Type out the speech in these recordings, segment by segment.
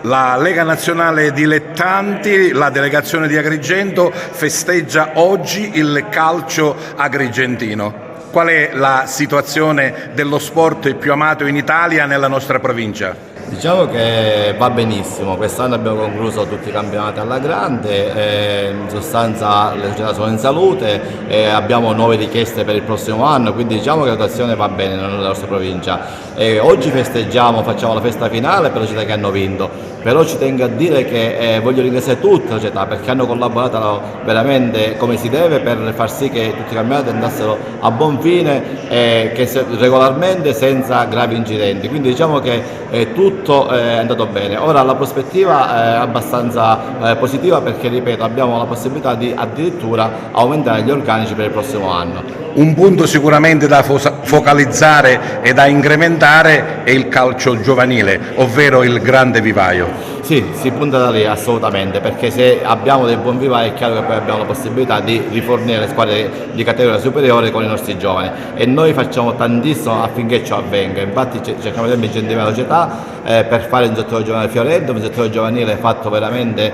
La Lega Nazionale Dilettanti, la delegazione di Agrigento, festeggia oggi il calcio agrigentino. Qual è la situazione dello sport più amato in Italia, nella nostra provincia? Diciamo che va benissimo, quest'anno abbiamo concluso tutti i campionati alla grande, in sostanza le società sono in salute e abbiamo nuove richieste per il prossimo anno, quindi diciamo che la situazione va bene nella nostra provincia. Oggi festeggiamo, facciamo la festa finale per le società che hanno vinto, però ci tengo a dire che voglio ringraziare tutte le società perché hanno collaborato veramente come si deve per far sì che tutti i campionati andassero a buon fine regolarmente senza gravi incidenti, quindi diciamo che tutto è andato bene. Ora la prospettiva è abbastanza positiva perché, ripeto, abbiamo la possibilità di addirittura aumentare gli organici per il prossimo anno. Un punto sicuramente da focalizzare e da incrementare è il calcio giovanile, ovvero il grande vivaio. Sì, si punta da lì assolutamente, perché se abbiamo dei buoni vivai è chiaro che poi abbiamo la possibilità di rifornire le squadre di categoria superiore con i nostri giovani e noi facciamo tantissimo affinché ciò avvenga. Infatti cerchiamo sempre di incentivare la società per fare un settore giovanile fiorente, un settore giovanile fatto veramente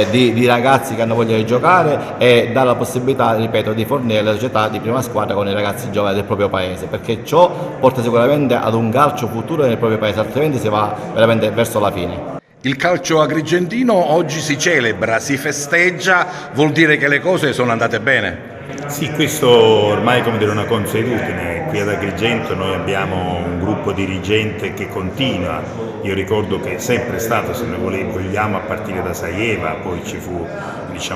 di ragazzi che hanno voglia di giocare e dare la possibilità, ripeto, di fornire le società di prima squadra con i ragazzi giovani del proprio paese, perché ciò porta sicuramente ad un calcio futuro nel proprio paese, altrimenti si va veramente verso la fine. Il calcio agrigentino oggi si celebra, si festeggia, vuol dire che le cose sono andate bene? Sì, questo ormai è una consuetudine. Qui ad Agrigento noi abbiamo un gruppo dirigente che continua. Io ricordo che è sempre stato, se ne vogliamo, a partire da Saieva, poi ci fu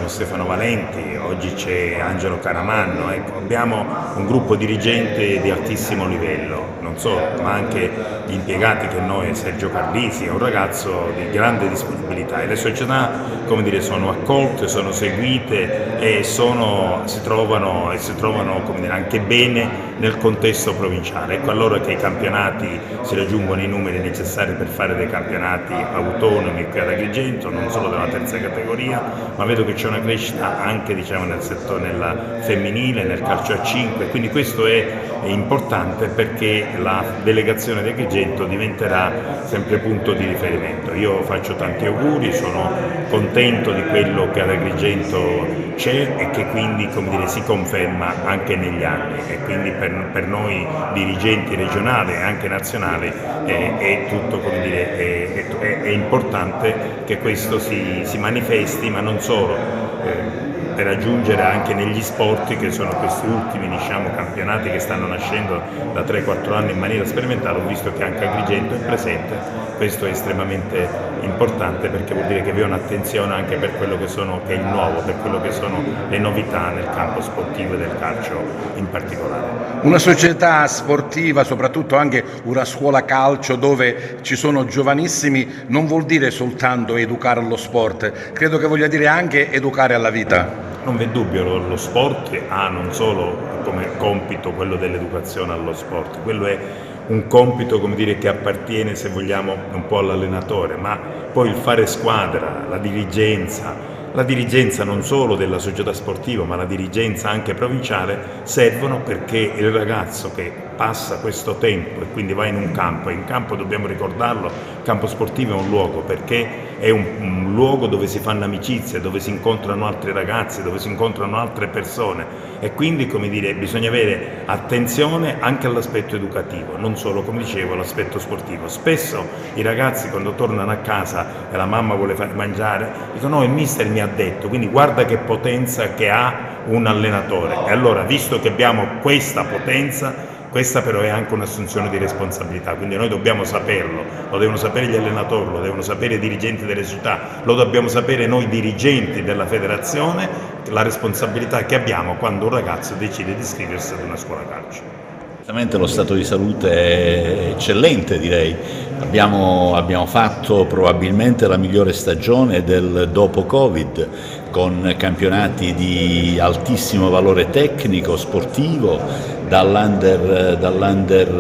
Stefano Valenti, oggi c'è Angelo Caramanno. Ecco, abbiamo un gruppo dirigente di altissimo livello, non solo, ma anche gli impiegati che noi, Sergio Carlisi, è un ragazzo di grande disponibilità e le società sono accolte, sono seguite e si trovano anche bene nel contesto provinciale. Ecco allora che i campionati si raggiungono i numeri necessari per fare dei campionati autonomi qui ad Agrigento, non solo della terza categoria, ma vedo che c'è una crescita anche nel settore nella femminile, nel calcio a 5, quindi questo è importante perché la delegazione di Agrigento diventerà sempre punto di riferimento. Io faccio tanti auguri, sono contento di quello che ad Agrigento c'è e che quindi si conferma anche negli anni e quindi per noi dirigenti regionali e anche nazionali è tutto è importante che questo si manifesti, ma non solo. Per aggiungere anche negli sport, che sono questi ultimi campionati che stanno nascendo da 3-4 anni in maniera sperimentale, ho visto che anche Agrigento è presente. Questo è estremamente importante perché vuol dire che vi è un'attenzione anche per quello che è il nuovo, per quello che sono le novità nel campo sportivo e del calcio in particolare. Una società sportiva, soprattutto anche una scuola calcio dove ci sono giovanissimi, non vuol dire soltanto educare allo sport, credo che voglia dire anche educare alla vita. Non v'è dubbio, lo sport ha non solo come compito quello dell'educazione allo sport, quello è un compito che appartiene, se vogliamo, un po' all'allenatore, ma poi il fare squadra, la dirigenza non solo della società sportiva ma la dirigenza anche provinciale servono perché il ragazzo che passa questo tempo e quindi va in un campo, e in campo dobbiamo ricordarlo, il campo sportivo è un luogo perché è un luogo dove si fanno amicizie, dove si incontrano altri ragazzi, dove si incontrano altre persone e quindi bisogna avere attenzione anche all'aspetto educativo, non solo l'aspetto sportivo. Spesso i ragazzi quando tornano a casa e la mamma vuole far mangiare dicono no, il mister mi ha detto, quindi guarda che potenza che ha un allenatore e allora visto che abbiamo questa potenza, questa però è anche un'assunzione di responsabilità, quindi noi dobbiamo saperlo, lo devono sapere gli allenatori, lo devono sapere i dirigenti delle società, lo dobbiamo sapere noi dirigenti della federazione, la responsabilità che abbiamo quando un ragazzo decide di iscriversi ad una scuola calcio. Lo stato di salute è eccellente, direi. Abbiamo fatto probabilmente la migliore stagione del dopo Covid, con campionati di altissimo valore tecnico, sportivo, dall'under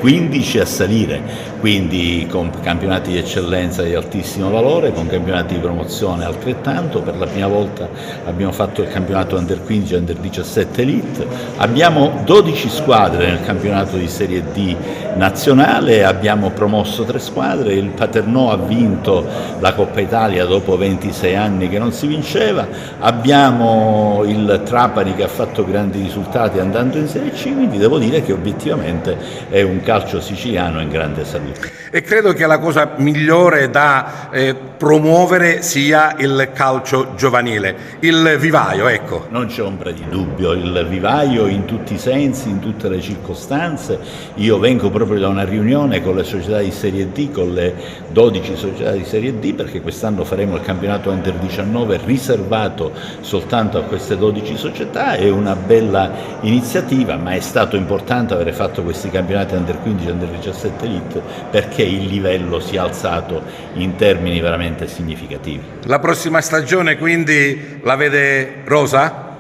15 a salire. quindi con campionati di eccellenza di altissimo valore, con campionati di promozione altrettanto. Per la prima volta abbiamo fatto il campionato Under 15 e Under 17 Elite, abbiamo 12 squadre nel campionato di Serie D nazionale, abbiamo promosso 3 squadre, il Paternò ha vinto la Coppa Italia dopo 26 anni che non si vinceva, abbiamo il Trapani che ha fatto grandi risultati andando in Serie C, quindi devo dire che obiettivamente è un calcio siciliano in grande salute. E credo che la cosa migliore da promuovere sia il calcio giovanile, il vivaio, ecco. Non c'è ombra di dubbio, il vivaio in tutti i sensi, in tutte le circostanze. Io vengo proprio da una riunione con le società di Serie D, con le 12 società di Serie D, perché quest'anno faremo il campionato Under 19 riservato soltanto a queste 12 società. È una bella iniziativa, ma è stato importante avere fatto questi campionati Under 15 e Under 17 Elite perché il livello si è alzato in termini veramente significativi. La prossima stagione quindi la vede rosa?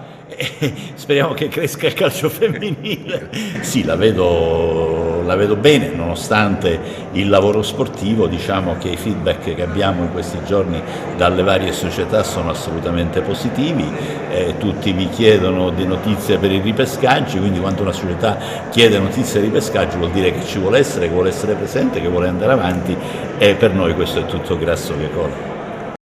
Speriamo che cresca il calcio femminile. Sì, la vedo bene, nonostante il lavoro sportivo. Diciamo che i feedback che abbiamo in questi giorni dalle varie società sono assolutamente positivi, tutti mi chiedono di notizie per i ripescaggi, quindi quando una società chiede notizie di ripescaggio vuol dire che ci vuole essere, che vuole essere presente, che vuole andare avanti, e per noi questo è tutto grasso che corre.